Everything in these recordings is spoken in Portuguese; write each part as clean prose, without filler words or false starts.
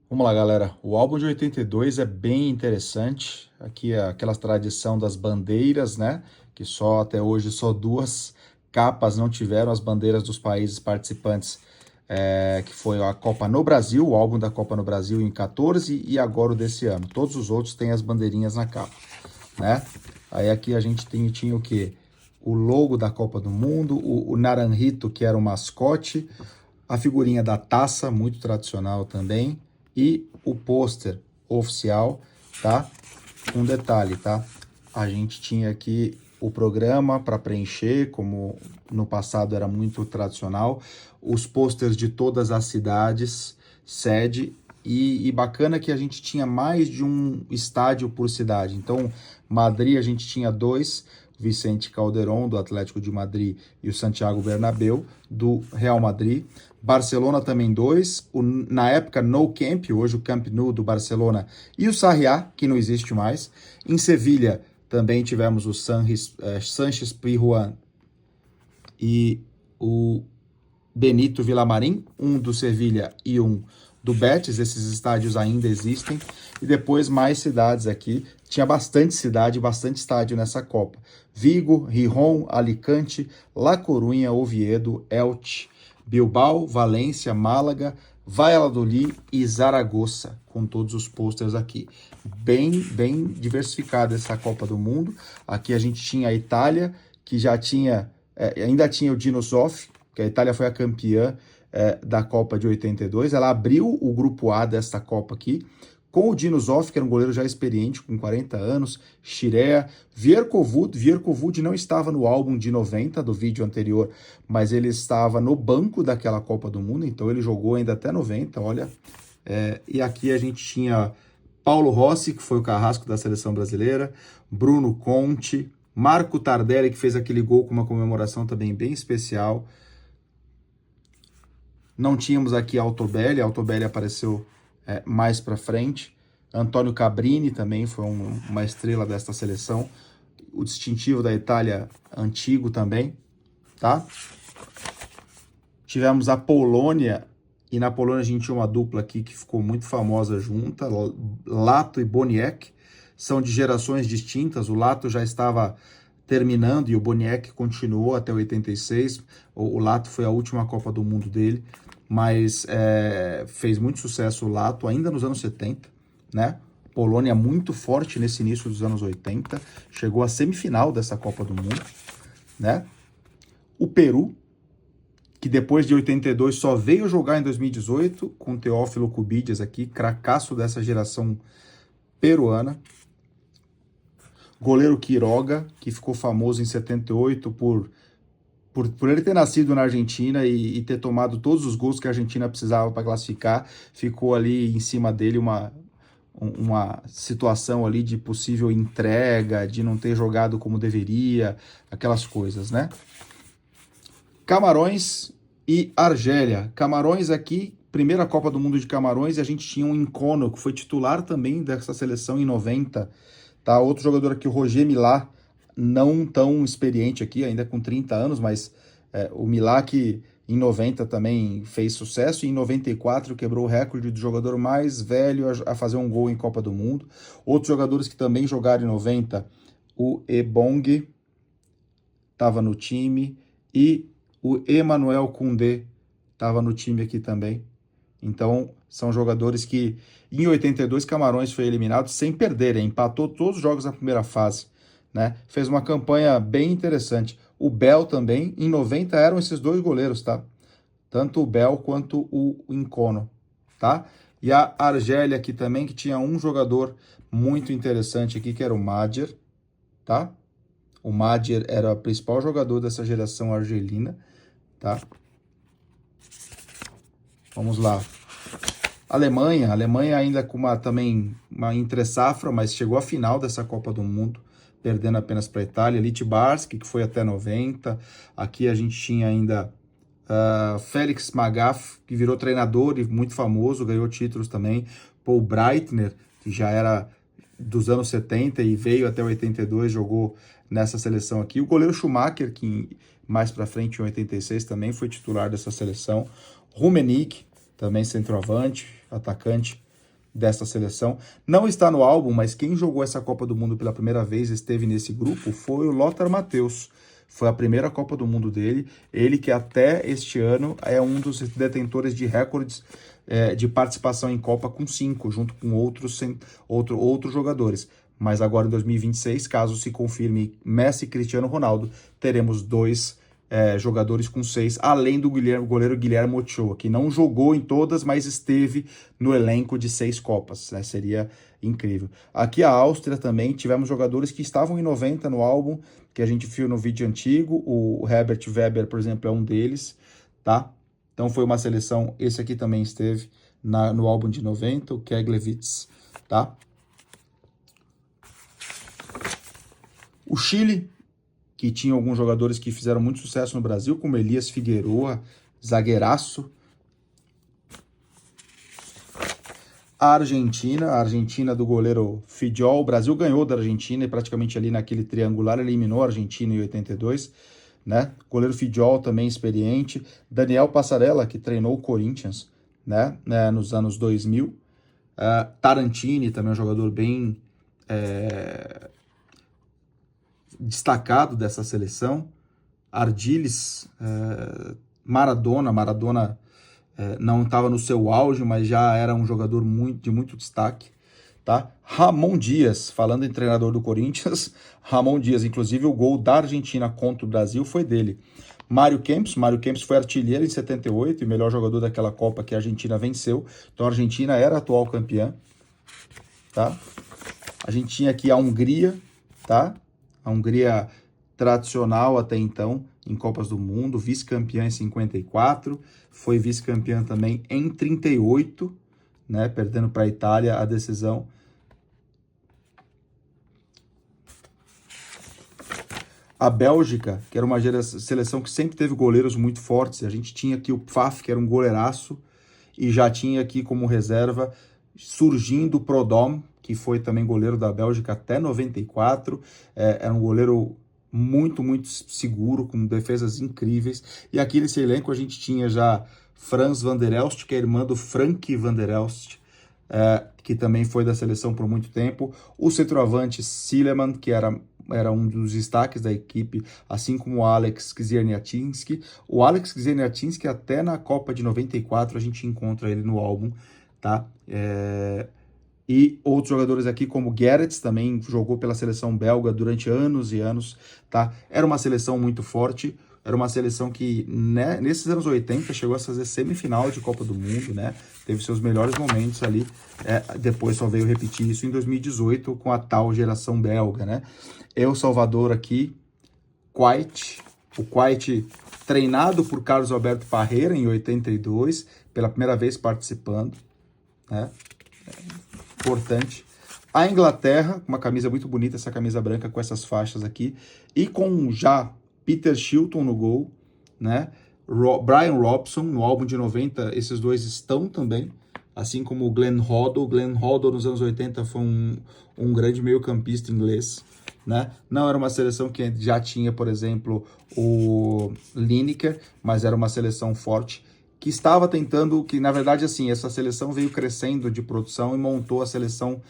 Vamos lá, galera. O álbum de 82 é bem interessante. Aqui é aquela tradição das bandeiras, né? Que só até hoje só duas capas não tiveram as bandeiras dos países participantes, que foi a Copa no Brasil, o álbum da Copa no Brasil em 14 e agora o desse ano. Todos os outros têm as bandeirinhas na capa, né? Aí aqui a gente tinha o quê? O logo da Copa do Mundo, o Naranjito, que era o mascote, a figurinha da taça, muito tradicional também, e o pôster oficial, tá? Um detalhe, tá? A gente tinha aqui o programa para preencher, como no passado era muito tradicional, os pôsteres de todas as cidades, sede, e bacana que a gente tinha mais de um estádio por cidade. Então, Madrid a gente tinha dois, Vicente Calderón, do Atlético de Madrid, e o Santiago Bernabéu, do Real Madrid. Barcelona também dois, na época No Camp, hoje o Camp Nou do Barcelona, e o Sarriá, que não existe mais. Em Sevilha também tivemos o Sánchez Pizjuán e o Benito Villamarín, um do Sevilha e um do Betis. Esses estádios ainda existem. E depois mais cidades aqui. Tinha bastante cidade, bastante estádio nessa Copa. Vigo, Gijón, Alicante, La Coruña, Oviedo, Elche, Bilbao, Valência, Málaga, Valladolid e Zaragoza, com todos os posters aqui. Bem diversificada essa Copa do Mundo. Aqui a gente tinha a Itália, que já tinha, ainda tinha o Dino Zoff, que a Itália foi a campeã da Copa de 82. Ela abriu o grupo A desta Copa aqui, com o Dino Zoff, que era um goleiro já experiente, com 40 anos, Chirea, Vierkovud não estava no álbum de 90 do vídeo anterior, mas ele estava no banco daquela Copa do Mundo, então ele jogou ainda até 90, olha. E aqui a gente tinha Paulo Rossi, que foi o carrasco da seleção brasileira, Bruno Conte, Marco Tardelli, que fez aquele gol com uma comemoração também bem especial. Não tínhamos aqui a Altobelli apareceu mais para frente. Antônio Cabrini também foi uma estrela desta seleção. O distintivo da Itália antigo também, tá? Tivemos a Polônia, e na Polônia a gente tinha uma dupla aqui que ficou muito famosa junta, Lato e Boniek. São de gerações distintas, o Lato já estava terminando e o Boniek continuou até 86. O Lato foi a última Copa do Mundo dele, mas fez muito sucesso o Lato ainda nos anos 70, né? Polônia muito forte nesse início dos anos 80, chegou à semifinal dessa Copa do Mundo, né? O Peru, que depois de 82 só veio jogar em 2018, com Teófilo Cubides aqui, cracaço dessa geração peruana. Goleiro Quiroga, que ficou famoso em 78 por ele ter nascido na Argentina e ter tomado todos os gols que a Argentina precisava para classificar. Ficou ali em cima dele uma situação ali de possível entrega, de não ter jogado como deveria, aquelas coisas, né? Camarões e Argélia. Camarões aqui, primeira Copa do Mundo de Camarões, e a gente tinha um Nkono, que foi titular também dessa seleção em 90, tá? Outro jogador aqui, o Roger Milá, não tão experiente aqui, ainda com 30 anos, mas o Milá que em 90 também fez sucesso, e em 94 quebrou o recorde do jogador mais velho a fazer um gol em Copa do Mundo. Outros jogadores que também jogaram em 90, o Ebong estava no time, e o Emmanuel Koundé estava no time aqui também. Então, são jogadores que em 82 Camarões foi eliminado sem perder, empatou todos os jogos na primeira fase, né? Fez uma campanha bem interessante. O Bel também, em 90 eram esses dois goleiros, tá? Tanto o Bel quanto o Nkono, tá? E a Argélia aqui também, que tinha um jogador muito interessante aqui, que era o Madjer, tá? O Madjer era o principal jogador dessa geração argelina, tá? Vamos lá. Alemanha ainda com também uma entre-safra, mas chegou à final dessa Copa do Mundo, perdendo apenas para a Itália. Littbarski, que foi até 90. Aqui a gente tinha ainda Félix Magath, que virou treinador e muito famoso, ganhou títulos também. Paul Breitner, que já era dos anos 70 e veio até 82, jogou nessa seleção aqui. O goleiro Schumacher, que mais para frente, em 86, também foi titular dessa seleção. Rummenigge, também centroavante, atacante, dessa seleção. Não está no álbum, mas quem jogou essa Copa do Mundo pela primeira vez, esteve nesse grupo, foi o Lothar Matthäus. Foi a primeira Copa do Mundo dele. Ele que até este ano é um dos detentores de recordes de participação em Copa com 5, junto com outros jogadores. Mas agora em 2026, caso se confirme Messi e Cristiano Ronaldo, teremos 2 jogadores com 6, além do goleiro Guilherme Ochoa, que não jogou em todas, mas esteve no elenco de 6 Copas, né? Seria incrível. Aqui a Áustria também, tivemos jogadores que estavam em 90 no álbum, que a gente viu no vídeo antigo, o Herbert Weber, por exemplo, é um deles, tá? Então foi uma seleção, esse aqui também esteve no álbum de 90, o Keglevitz, tá? O Chile, que tinha alguns jogadores que fizeram muito sucesso no Brasil, como Elias Figueroa, zagueiraço. A Argentina do goleiro Fidjol. O Brasil ganhou da Argentina e praticamente ali naquele triangular eliminou a Argentina em 82, né? Goleiro Fidjol também experiente. Daniel Passarella, que treinou o Corinthians, né? Nos anos 2000. Tarantini, também um jogador bem destacado dessa seleção. Ardiles, Maradona não estava no seu auge, mas já era um jogador de muito destaque, tá? Ramon Dias, falando em treinador do Corinthians, Ramon Dias, inclusive o gol da Argentina contra o Brasil foi dele. Mário Kempes foi artilheiro em 78 e melhor jogador daquela Copa que a Argentina venceu, então a Argentina era a atual campeã, tá? A gente tinha aqui a Hungria, tá? A Hungria tradicional até então em Copas do Mundo, vice-campeã em 54, foi vice-campeã também em 38, né, perdendo para a Itália a decisão. A Bélgica, que era uma seleção que sempre teve goleiros muito fortes, a gente tinha aqui o Pfaff, que era um goleiraço, e já tinha aqui como reserva, surgindo o Prodom, que foi também goleiro da Bélgica até 94, era um goleiro muito seguro, com defesas incríveis. E aqui nesse elenco a gente tinha já Frans van der Elst, que é irmã do Frank van der Elst, que também foi da seleção por muito tempo. O centroavante Sileman, que era um dos destaques da equipe, assim como o Alex Gzierniatinski. O Alex Gzierniatinski, até na Copa de 94, a gente encontra ele no álbum, tá? E outros jogadores aqui, como Gerrits, também jogou pela seleção belga durante anos e anos, tá? Era uma seleção muito forte, era uma seleção que, né, nesses anos 80, chegou a fazer semifinal de Copa do Mundo, né? Teve seus melhores momentos ali, depois só veio repetir isso em 2018 com a tal geração belga, né? El Salvador aqui, Quite, o Quite treinado por Carlos Alberto Parreira em 82, pela primeira vez participando, né? Importante. A Inglaterra, uma camisa muito bonita, essa camisa branca com essas faixas aqui, e com já Peter Shilton no gol, né? Brian Robson, no álbum de 90, esses dois estão também, assim como o Glenn Hoddle. Glenn Hoddle nos anos 80 foi um grande meio-campista inglês, né? Não era uma seleção que já tinha, por exemplo, o Lineker, mas era uma seleção forte, que estava tentando, que na verdade assim, essa seleção veio crescendo de produção e montou a seleção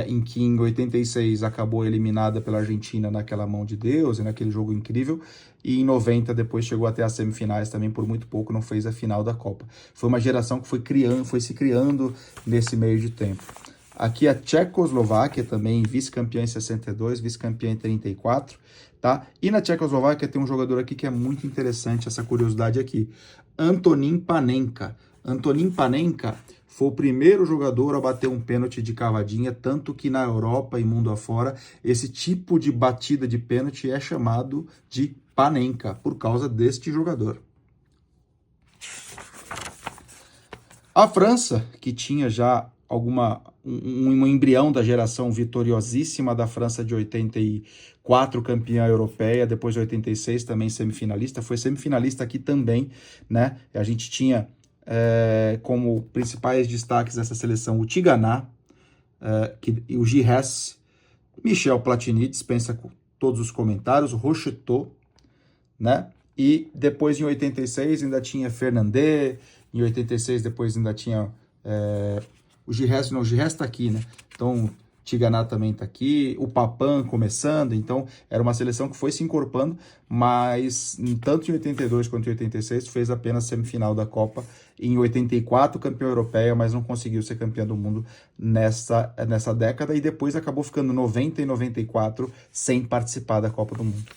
em que em 86 acabou eliminada pela Argentina naquela mão de Deus e naquele jogo incrível, e em 90 depois chegou até as semifinais também, por muito pouco não fez a final da Copa. Foi uma geração que foi se criando nesse meio de tempo. Aqui a Tchecoslováquia também, vice-campeã em 62, vice-campeã em 34, tá? E na Tchecoslováquia tem um jogador aqui que é muito interessante, essa curiosidade aqui. Antonin Panenka. Antonin Panenka foi o primeiro jogador a bater um pênalti de cavadinha, tanto que na Europa e mundo afora, esse tipo de batida de pênalti é chamado de Panenka, por causa deste jogador. A França, que tinha já um embrião da geração vitoriosíssima da França de 84, campeã europeia, depois de 86 também semifinalista, foi semifinalista aqui também, né? A gente tinha como principais destaques dessa seleção o Tigana, o Gires, Michel Platini, dispensa todos os comentários, o Rocheteau, né? E depois em 86 ainda tinha Fernandes, em 86 depois ainda tinha O Giresse não, o Giresse tá aqui, né? Então, Tigana também tá aqui, o Papan começando, então era uma seleção que foi se encorpando, mas tanto em 82 quanto em 86 fez apenas semifinal da Copa, em 84 campeão europeia, mas não conseguiu ser campeão do mundo nessa década, e depois acabou ficando 90 e 94 sem participar da Copa do Mundo.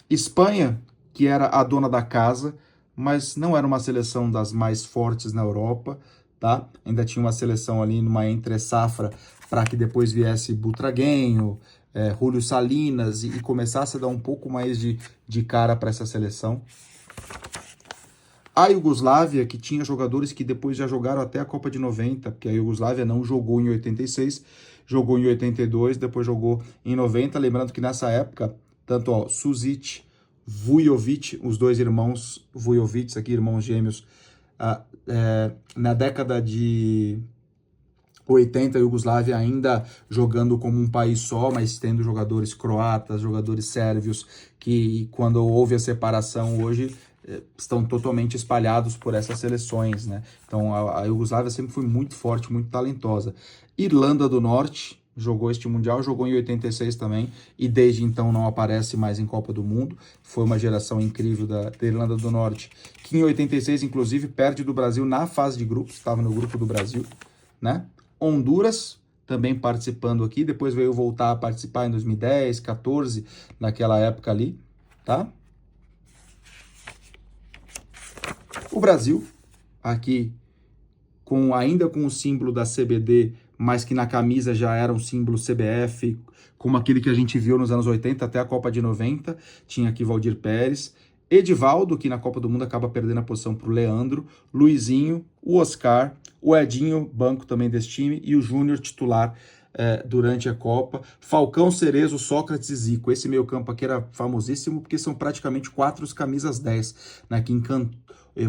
Espanha, que era a dona da casa, mas não era uma seleção das mais fortes na Europa, tá? Ainda tinha uma seleção ali numa entre-safra para que depois viesse Butragueño, Julio Salinas e começasse a dar um pouco mais de cara para essa seleção. A Iugoslávia, que tinha jogadores que depois já jogaram até a Copa de 90, porque a Iugoslávia não jogou em 86, jogou em 82, depois jogou em 90, lembrando que nessa época, tanto ó, Suzic, Vujovic, os dois irmãos Vujovic, aqui irmãos gêmeos, na década de 80, a Iugoslávia ainda jogando como um país só, mas tendo jogadores croatas, jogadores sérvios, que quando houve a separação hoje estão totalmente espalhados por essas seleções, né? Então a Iugoslávia sempre foi muito forte, muito talentosa. Irlanda do Norte jogou este Mundial, jogou em 86 também, e desde então não aparece mais em Copa do Mundo. Foi uma geração incrível da Irlanda do Norte, que em 86, inclusive, perde do Brasil na fase de grupos, estava no grupo do Brasil, né? Honduras, também participando aqui, depois veio voltar a participar em 2010, 14, naquela época ali, tá? O Brasil, aqui, ainda com o símbolo da CBD, mas que na camisa já era um símbolo CBF, como aquele que a gente viu nos anos 80 até a Copa de 90, tinha aqui Valdir Pérez, Edivaldo, que na Copa do Mundo acaba perdendo a posição para o Leandro, Luizinho, o Oscar, o Edinho, banco também desse time, e o Júnior titular durante a Copa, Falcão, Cerezo, Sócrates e Zico. Esse meio campo aqui era famosíssimo porque são praticamente 4 camisas 10, né, que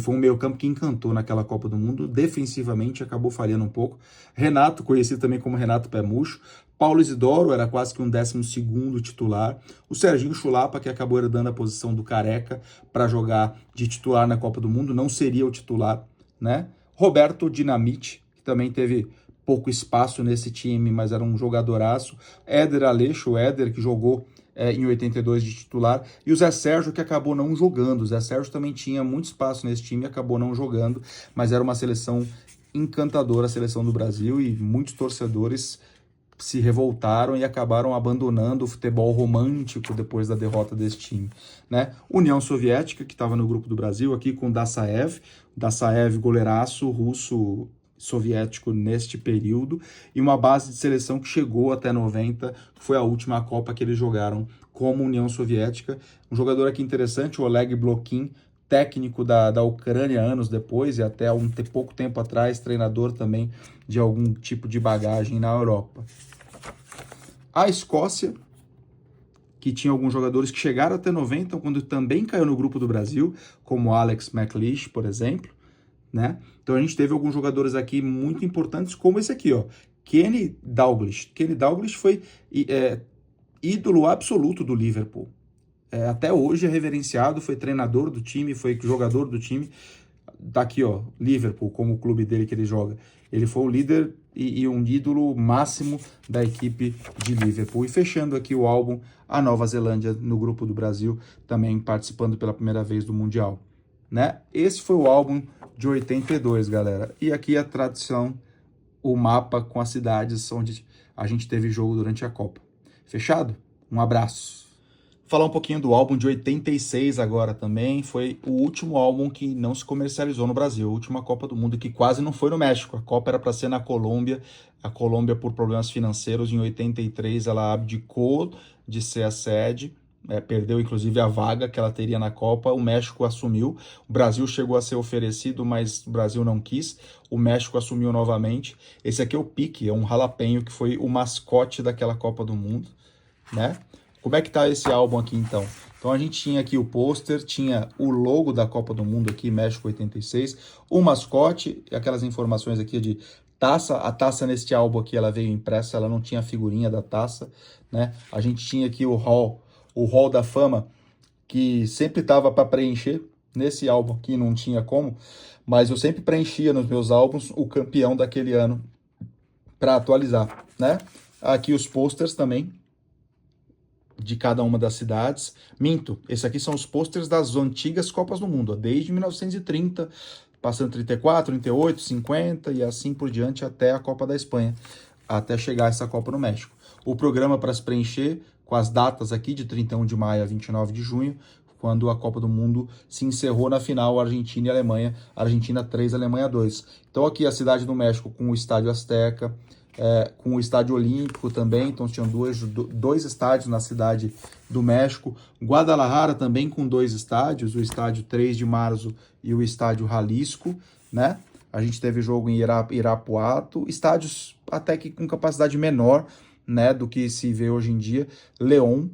foi um meio campo que encantou naquela Copa do Mundo, defensivamente acabou falhando um pouco. Renato, conhecido também como Renato Pé Murcho, Paulo Isidoro era quase que um 12º titular, o Serginho Chulapa, que acabou herdando a posição do Careca para jogar de titular na Copa do Mundo, não seria o titular, né? Roberto Dinamite, que também teve pouco espaço nesse time, mas era um jogadoraço. Éder Aleixo, o Éder, que jogou em 82 de titular, e o Zé Sérgio, que acabou não jogando. O Zé Sérgio também tinha muito espaço nesse time e acabou não jogando, mas era uma seleção encantadora, a seleção do Brasil, e muitos torcedores se revoltaram e acabaram abandonando o futebol romântico depois da derrota desse time, né? União Soviética, que estava no grupo do Brasil, aqui com Dassaev, goleiraço russo soviético neste período, e uma base de seleção que chegou até 90, que foi a última Copa que eles jogaram como União Soviética. Um jogador aqui interessante, o Oleg Blokin, técnico da Ucrânia anos depois, e até pouco tempo atrás, treinador também de algum tipo de bagagem na Europa. A Escócia, que tinha alguns jogadores que chegaram até 90, quando também caiu no grupo do Brasil, como Alex McLeish, por exemplo, né? Então a gente teve alguns jogadores aqui muito importantes, como esse aqui, ó, Kenny Dalglish. Kenny Dalglish foi ídolo absoluto do Liverpool. Até hoje é reverenciado, foi treinador do time, foi jogador do time. Tá aqui, ó, Liverpool, como o clube dele que ele joga. Ele foi o líder e um ídolo máximo da equipe de Liverpool. E fechando aqui o álbum, a Nova Zelândia no grupo do Brasil, também participando pela primeira vez do Mundial, né? Esse foi o álbum de 82, galera. E aqui a tradição, o mapa com as cidades onde a gente teve jogo durante a Copa. Fechado? Um abraço. Falar um pouquinho do álbum de 86 agora também. Foi o último álbum que não se comercializou no Brasil, a última Copa do Mundo, que quase não foi no México. A Copa era para ser na Colômbia. A Colômbia, por problemas financeiros, em 83 ela abdicou de ser a sede, perdeu inclusive a vaga que ela teria na Copa. O México assumiu. O Brasil chegou a ser oferecido, mas o Brasil não quis. O México assumiu novamente. Esse aqui é o Pique, é um jalapeño que foi o mascote daquela Copa do Mundo, né? Como é que tá esse álbum aqui, então? Então a gente tinha aqui o pôster, tinha o logo da Copa do Mundo aqui, México 86, o mascote, aquelas informações aqui de taça. A taça neste álbum aqui, ela veio impressa, ela não tinha a figurinha da taça, né? A gente tinha aqui o Hall da Fama, que sempre tava para preencher. Nesse álbum aqui não tinha como, mas eu sempre preenchia nos meus álbuns o campeão daquele ano para atualizar, né? Aqui os posters também de cada uma das cidades. Minto, esses aqui são os posters das antigas Copas do Mundo, desde 1930, passando 34, 38, 50 e assim por diante até a Copa da Espanha, até chegar essa Copa no México. O programa para se preencher com as datas aqui de 31 de maio a 29 de junho, quando a Copa do Mundo se encerrou na final Argentina e Alemanha, Argentina 3, Alemanha 2. Então aqui a cidade do México com o Estádio Azteca, com o Estádio Olímpico também, então tinham dois estádios na cidade do México. Guadalajara também com 2 estádios, o Estádio 3 de Março e o Estádio Jalisco, né? A gente teve jogo em Irapuato, estádios até que com capacidade menor, né, do que se vê hoje em dia. León,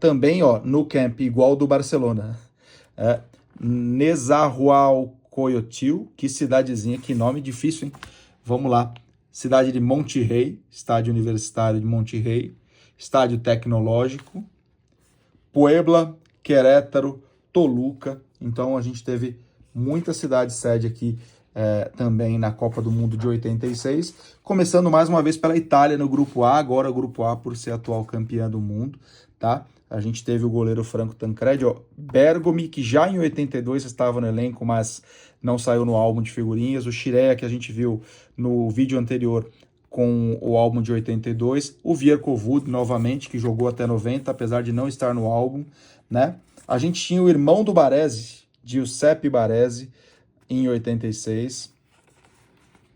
também, ó, no camp, igual do Barcelona. Nezahualcóyotl, que cidadezinha, que nome difícil, hein? Vamos lá. Cidade de Monterrey, Estádio Universitário de Monterrey, Estádio Tecnológico, Puebla, Querétaro, Toluca. Então a gente teve muita cidade sede aqui também na Copa do Mundo de 86. Começando mais uma vez pela Itália no Grupo A, agora o Grupo A por ser atual campeã do mundo, tá? A gente teve o goleiro Franco Tancredi, ó, Bergomi, que já em 82 estava no elenco, mas não saiu no álbum de figurinhas. O Chirea, que a gente viu no vídeo anterior com o álbum de 82. O Vierkovud, novamente, que jogou até 90, apesar de não estar no álbum, né? A gente tinha o irmão do Baresi, Giuseppe Baresi, em 86.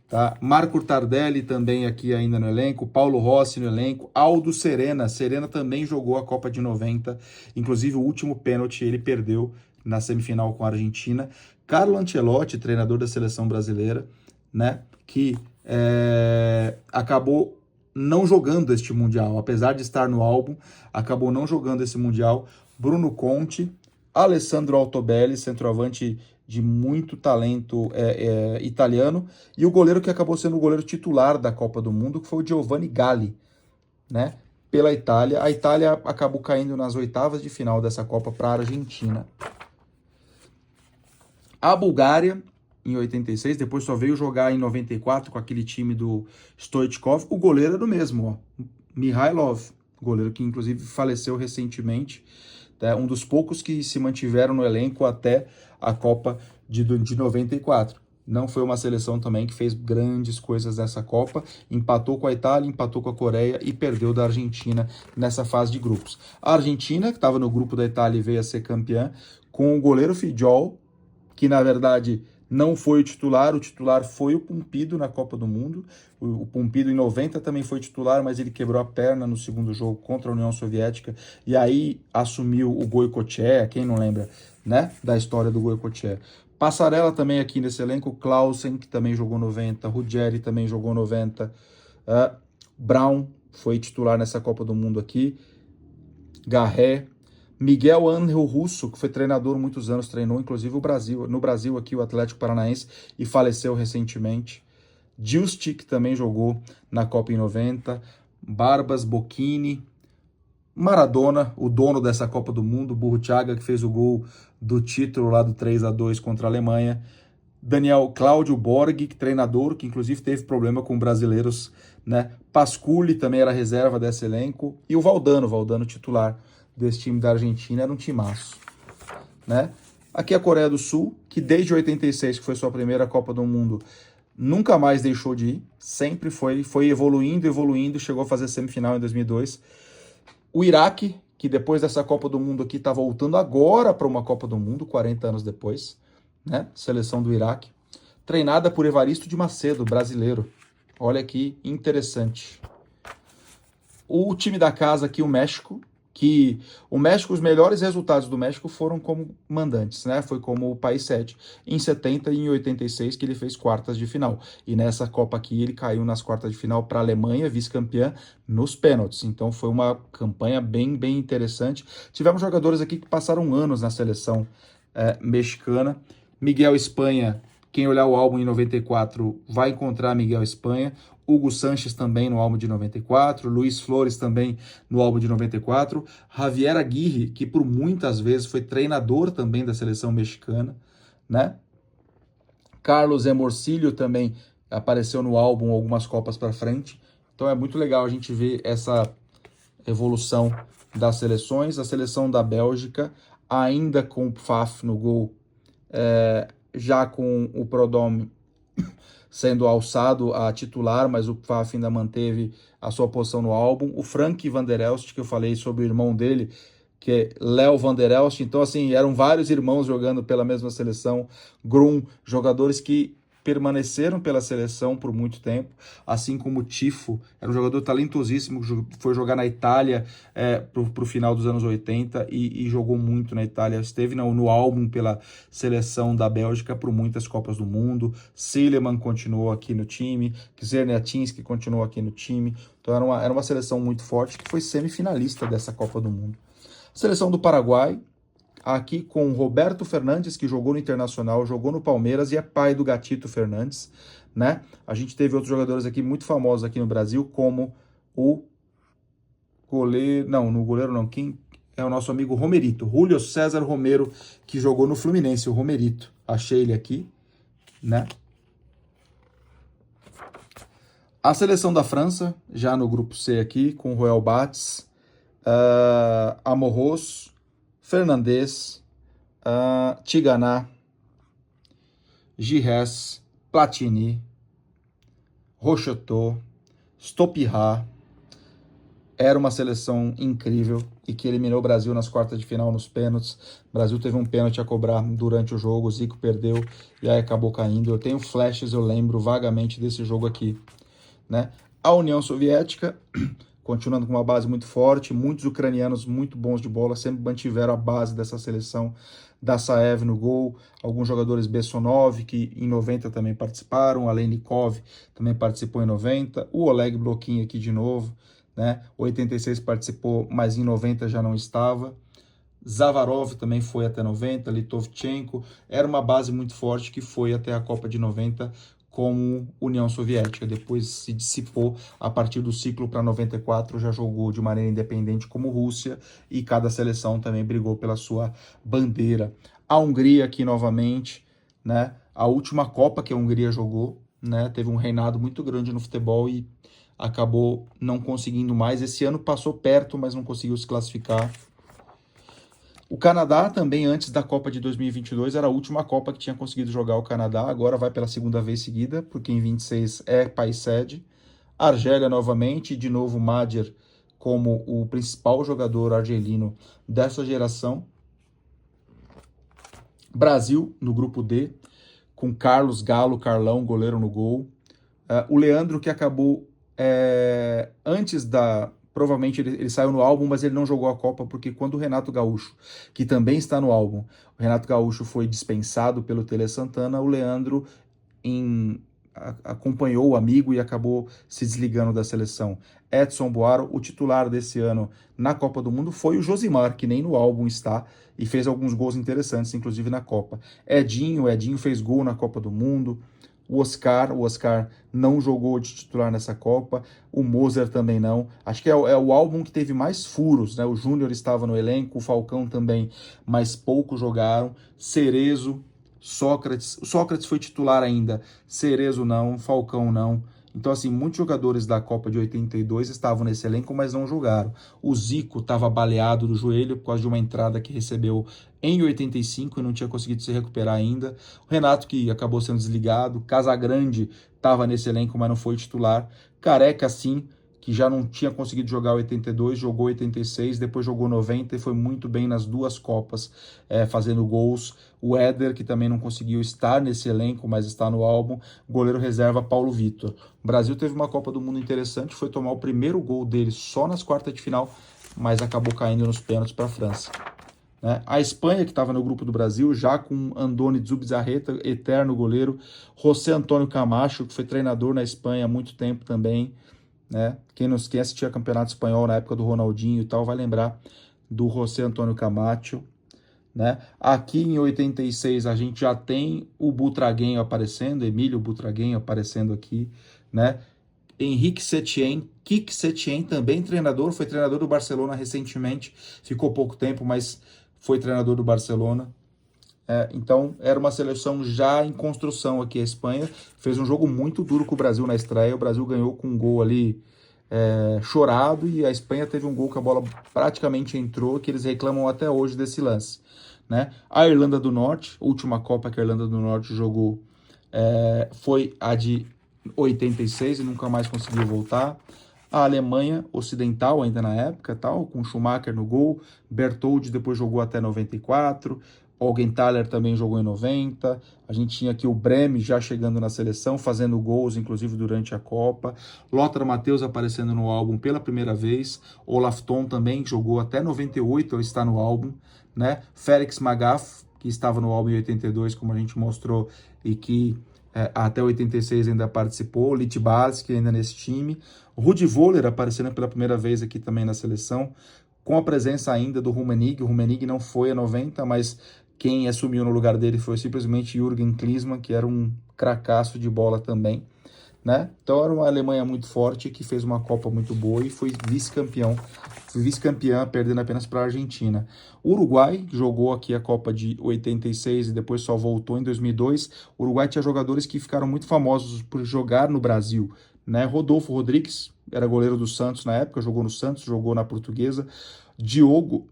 Tá? Marco Tardelli também aqui ainda no elenco, Paulo Rossi no elenco, Aldo Serena. Serena também jogou a Copa de 90, inclusive o último pênalti ele perdeu na semifinal com a Argentina. Carlo Ancelotti, treinador da seleção brasileira, né, que acabou não jogando este Mundial, apesar de estar no álbum, acabou não jogando esse Mundial. Bruno Conte, Alessandro Altobelli, centroavante de muito talento italiano, e o goleiro que acabou sendo o goleiro titular da Copa do Mundo, que foi o Giovanni Galli, né? Pela Itália. A Itália acabou caindo nas oitavas de final dessa Copa para a Argentina. A Bulgária, em 86, depois só veio jogar em 94 com aquele time do Stoichkov. O goleiro era o mesmo, ó, Mihailov, goleiro que inclusive faleceu recentemente, um dos poucos que se mantiveram no elenco até a Copa de 94. Não foi uma seleção também que fez grandes coisas nessa Copa, empatou com a Itália, empatou com a Coreia e perdeu da Argentina nessa fase de grupos. A Argentina, que estava no grupo da Itália e veio a ser campeã, com o goleiro Figliol, que na verdade não foi o titular foi o Pumpido na Copa do Mundo. O Pumpido em 90 também foi titular, mas ele quebrou a perna no segundo jogo contra a União Soviética, e aí assumiu o Goicoechea, quem não lembra, né, da história do Goicoechea. Passarella também aqui nesse elenco, Clausen, que também jogou 90, Ruggeri também jogou 90, Brown foi titular nessa Copa do Mundo aqui, Garré, Miguel Ángel Russo, que foi treinador muitos anos, treinou inclusive no Brasil aqui o Atlético Paranaense e faleceu recentemente. Giusti, que também jogou na Copa em 90, Barbas, Bocchini, Maradona, o dono dessa Copa do Mundo, Burruchaga, que fez o gol do título lá do 3-2 contra a Alemanha, Cláudio Borghi, treinador, que inclusive teve problema com brasileiros, né? Pasculli também era reserva desse elenco, e o Valdano titular desse time da Argentina, era um timaço, né? Aqui a Coreia do Sul, que desde 86, que foi sua primeira Copa do Mundo, nunca mais deixou de ir, sempre foi evoluindo, chegou a fazer semifinal em 2002. O Iraque, que depois dessa Copa do Mundo aqui está voltando agora para uma Copa do Mundo, 40 anos depois, né? Seleção do Iraque, treinada por Evaristo de Macedo, brasileiro. Olha que interessante. O time da casa aqui, o México, os melhores resultados do México foram como mandantes, né? Foi como o país sede. Em 70 e em 86 que ele fez quartas de final. E nessa Copa aqui ele caiu nas quartas de final para a Alemanha, vice-campeã, nos pênaltis. Então foi uma campanha bem interessante. Tivemos jogadores aqui que passaram anos na seleção mexicana. Miguel Espanha, quem olhar o álbum em 94 vai encontrar Miguel Espanha. Hugo Sanches também no álbum de 94, Luiz Flores também no álbum de 94, Javier Aguirre, que por muitas vezes foi treinador também da seleção mexicana, né? Carlos Emorcilho também apareceu no álbum algumas Copas para frente. Então é muito legal a gente ver essa evolução das seleções. A seleção da Bélgica, ainda com o Pfaff no gol, já com o Prodome sendo alçado a titular, mas o Pfaff ainda manteve a sua posição no álbum. O Frank van der Elst, que eu falei sobre o irmão dele, que é Léo van der Elst. Então, assim, eram vários irmãos jogando pela mesma seleção. Grum, jogadores que permaneceram pela seleção por muito tempo, assim como o Tifo, era um jogador talentosíssimo, foi jogar na Itália pro final dos anos 80 e jogou muito na Itália, esteve no álbum pela seleção da Bélgica por muitas Copas do Mundo. Seleman continuou aqui no time, Czerniatinski continuou aqui no time, então era uma seleção muito forte que foi semifinalista dessa Copa do Mundo. Seleção do Paraguai, aqui com Roberto Fernandes, que jogou no Internacional, jogou no Palmeiras e é pai do Gatito Fernandes, né? A gente teve outros jogadores aqui muito famosos aqui no Brasil, como o goleiro... Não, no goleiro não, quem é o nosso amigo Romerito, Júlio César Romero, que jogou no Fluminense, o Romerito. Achei ele aqui, né? A seleção da França, já no grupo C aqui, com Royal Bates, Amorros, Fernandes, Tigana, Giresse, Platini, Rocheteau, Stopirá. Era uma seleção incrível e que eliminou o Brasil nas quartas de final nos pênaltis. O Brasil teve um pênalti a cobrar durante o jogo, o Zico perdeu e aí acabou caindo. Eu tenho flashes, eu lembro vagamente desse jogo aqui, né? A União Soviética, continuando com uma base muito forte, muitos ucranianos muito bons de bola, sempre mantiveram a base dessa seleção. Dassaev no gol, alguns jogadores Bessonov, que em 90 também participaram, Alenikov também participou em 90, o Oleg Bloquinho aqui de novo, né? 86 participou, mas em 90 já não estava. Zavarov também foi até 90, Litovchenko, era uma base muito forte que foi até a Copa de 90 como União Soviética, depois se dissipou a partir do ciclo para 94, já jogou de maneira independente como Rússia e cada seleção também brigou pela sua bandeira. A Hungria aqui novamente, né? A última Copa que a Hungria jogou, né? Teve um reinado muito grande no futebol e acabou não conseguindo mais. Esse ano passou perto, mas não conseguiu se classificar. O Canadá também, antes da Copa de 2022, era a última Copa que tinha conseguido jogar o Canadá, agora vai pela segunda vez seguida, porque em 26 é país sede. Argélia novamente, de novo Madjer como o principal jogador argelino dessa geração. Brasil no grupo D, com Carlos Galo, Carlão, goleiro no gol. O Leandro, que acabou antes da... Provavelmente ele saiu no álbum, mas ele não jogou a Copa, porque quando o Renato Gaúcho, que também está no álbum, o Renato Gaúcho foi dispensado pelo Tele Santana, o Leandro acompanhou o amigo e acabou se desligando da seleção. Edson Boaro, o titular desse ano na Copa do Mundo, foi o Josimar, que nem no álbum está, e fez alguns gols interessantes, inclusive na Copa. Edinho fez gol na Copa do Mundo. O Oscar não jogou de titular nessa Copa, o Moser também não. Acho que é o álbum que teve mais furos, né? O Júnior estava no elenco, o Falcão também, mas poucos jogaram. Cerezo, Sócrates, o Sócrates foi titular ainda, Cerezo não, Falcão não. Então, assim, muitos jogadores da Copa de 82 estavam nesse elenco, mas não jogaram. O Zico estava baleado do joelho por causa de uma entrada que recebeu em 85 e não tinha conseguido se recuperar ainda. O Renato, que acabou sendo desligado. Casagrande estava nesse elenco, mas não foi titular. Careca, sim, que já não tinha conseguido jogar 82, jogou 86, depois jogou 90 e foi muito bem nas duas Copas, fazendo gols. O Éder, que também não conseguiu estar nesse elenco, mas está no álbum. Goleiro reserva, Paulo Vitor. O Brasil teve uma Copa do Mundo interessante, foi tomar o primeiro gol dele só nas quartas de final, mas acabou caindo nos pênaltis para a França. Né? A Espanha, que estava no grupo do Brasil, já com Andoni Zubizarreta, eterno goleiro. José Antônio Camacho, que foi treinador na Espanha há muito tempo também. Né? Quem assistia campeonato espanhol na época do Ronaldinho e tal, vai lembrar do José Antônio Camacho. Né? Aqui em 86 a gente já tem o Butragueño aparecendo, Emílio Butragueño aparecendo aqui, né? Henrique Setien, Kik Setien, também treinador, foi treinador do Barcelona recentemente, ficou pouco tempo, mas foi treinador do Barcelona. Então, era uma seleção já em construção aqui. A Espanha fez um jogo muito duro com o Brasil na estreia. O Brasil ganhou com um gol ali chorado, e a Espanha teve um gol que a bola praticamente entrou, que eles reclamam até hoje desse lance, né? A Irlanda do Norte, última Copa que a Irlanda do Norte jogou, foi a de 86 e nunca mais conseguiu voltar. A Alemanha Ocidental, ainda na época, tal, com Schumacher no gol, Bertoldi depois jogou até 94, Augenthaler também jogou em 90, a gente tinha aqui o Breme já chegando na seleção, fazendo gols, inclusive durante a Copa, Lothar Matthäus aparecendo no álbum pela primeira vez, Olaf Thon também jogou até 98, ele está no álbum, né? Felix Magath, que estava no álbum em 82, como a gente mostrou, e que até 86 ainda participou, Littbarski ainda nesse time, Rudi Völler aparecendo pela primeira vez aqui também na seleção, com a presença ainda do Rummenigge. O Rummenigge não foi a 90, mas quem assumiu no lugar dele foi simplesmente Jürgen Klinsmann, que era um cracaço de bola também, né? Então era uma Alemanha muito forte, que fez uma Copa muito boa e foi vice-campeã, perdendo apenas para a Argentina. O Uruguai jogou aqui a Copa de 86 e depois só voltou em 2002. O Uruguai tinha jogadores que ficaram muito famosos por jogar no Brasil, né? Rodolfo Rodrigues era goleiro do Santos na época, jogou no Santos, jogou na Portuguesa. Diogo,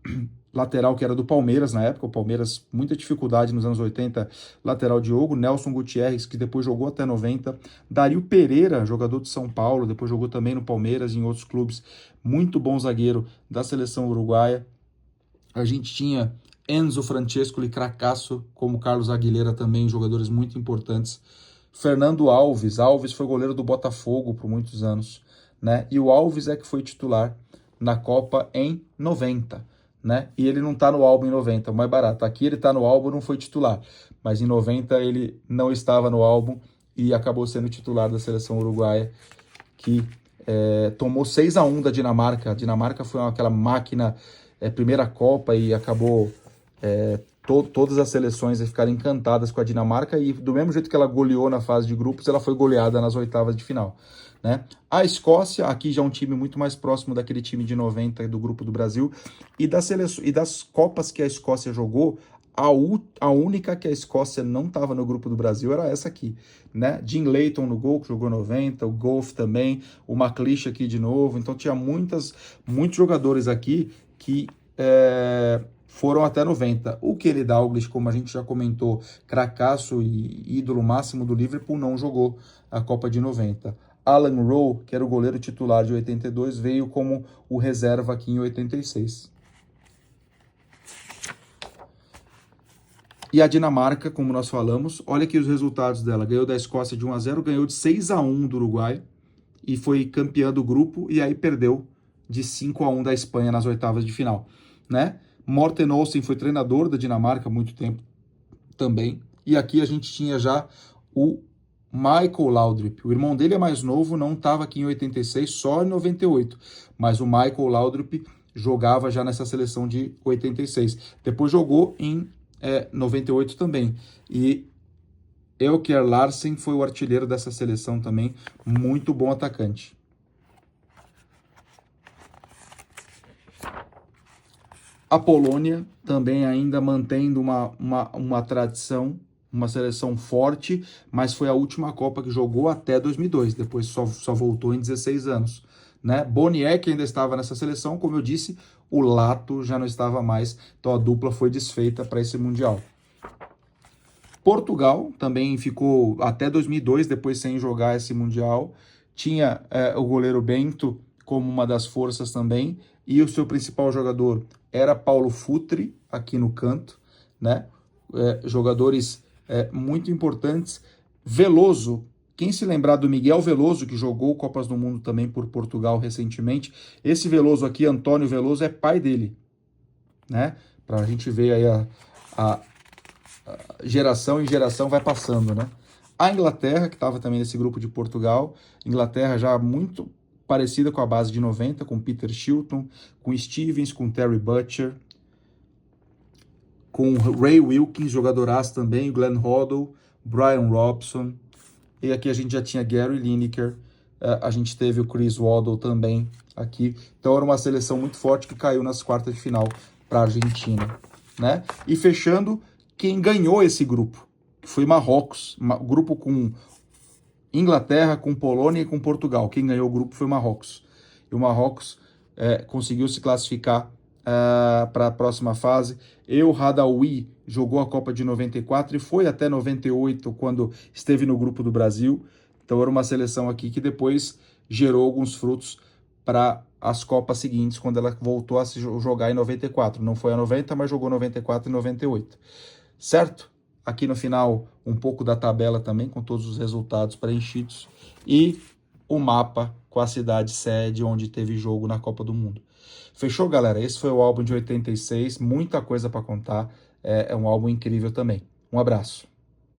lateral que era do Palmeiras na época, o Palmeiras, muita dificuldade nos anos 80, lateral Diogo, Nelson Gutierrez, que depois jogou até 90, Dario Pereira, jogador de São Paulo, depois jogou também no Palmeiras e em outros clubes, muito bom zagueiro da seleção uruguaia. A gente tinha Enzo Francescoli, cracasso, como Carlos Aguilera também, jogadores muito importantes. Fernando Alves foi goleiro do Botafogo por muitos anos, né? E o Alves é que foi titular na Copa em 90, né? E ele não tá no álbum em 90, o mais barato. Aqui ele tá no álbum, não foi titular, mas em 90 ele não estava no álbum e acabou sendo titular da seleção uruguaia, que tomou 6-1 da Dinamarca. A Dinamarca foi aquela máquina, primeira Copa, e acabou todas as seleções ficaram encantadas com a Dinamarca, e do mesmo jeito que ela goleou na fase de grupos, ela foi goleada nas oitavas de final, né? A Escócia, aqui já é um time muito mais próximo daquele time de 90 do grupo do Brasil, e das Copas que a Escócia jogou, a única que a Escócia não estava no grupo do Brasil era essa aqui, né? Jim Leighton no gol, que jogou 90, o Goff também, o McLeish aqui de novo. Então tinha muitos jogadores aqui que foram até 90. O Kenny Dalglish, como a gente já comentou, cracaço e ídolo máximo do Liverpool, não jogou a Copa de 90. Alan Rowe, que era o goleiro titular de 82, veio como o reserva aqui em 86. E a Dinamarca, como nós falamos, olha aqui os resultados dela. Ganhou da Escócia de 1-0, ganhou de 6-1 do Uruguai e foi campeã do grupo, e aí perdeu de 5-1 da Espanha nas oitavas de final, né? Morten Olsen foi treinador da Dinamarca há muito tempo também. E aqui a gente tinha já o Michael Laudrup. O irmão dele é mais novo, não estava aqui em 86, só em 98. Mas o Michael Laudrup jogava já nessa seleção de 86. Depois jogou em 98 também. E Elkjær Larsen foi o artilheiro dessa seleção também, muito bom atacante. A Polônia também ainda mantendo uma tradição, uma seleção forte, mas foi a última Copa que jogou até 2002, depois só voltou em 16 anos, né? Boniek ainda estava nessa seleção, como eu disse, o Lato já não estava mais, então a dupla foi desfeita para esse Mundial. Portugal também ficou até 2002, depois sem jogar esse Mundial. Tinha o goleiro Bento como uma das forças também, e o seu principal jogador era Paulo Futre, aqui no canto, né? Jogadores muito importantes. Veloso, quem se lembrar do Miguel Veloso, que jogou Copas do Mundo também por Portugal recentemente, esse Veloso aqui, Antônio Veloso, é pai dele, né? Para a gente ver aí a geração em geração vai passando, né? A Inglaterra, que estava também nesse grupo de Portugal, Inglaterra já muito parecida com a base de 90, com Peter Shilton, com Stevens, com Terry Butcher, com Ray Wilkins, jogadoraço também, Glenn Hoddle, Brian Robson, e aqui a gente já tinha Gary Lineker, a gente teve o Chris Waddle também aqui, então era uma seleção muito forte que caiu nas quartas de final para a Argentina, né? E fechando, quem ganhou esse grupo, que foi Marrocos, grupo com Inglaterra, com Polônia e com Portugal. Quem ganhou o grupo foi o Marrocos. E o Marrocos conseguiu se classificar para a próxima fase. O Hadaoui jogou a Copa de 94 e foi até 98 quando esteve no grupo do Brasil. Então era uma seleção aqui que depois gerou alguns frutos para as Copas seguintes, quando ela voltou a se jogar em 94. Não foi a 90, mas jogou 94 e 98. Certo? Aqui no final, um pouco da tabela também, com todos os resultados preenchidos. E o mapa com a cidade sede onde teve jogo na Copa do Mundo. Fechou, galera? Esse foi o álbum de 86, muita coisa para contar. É um álbum incrível também. Um abraço.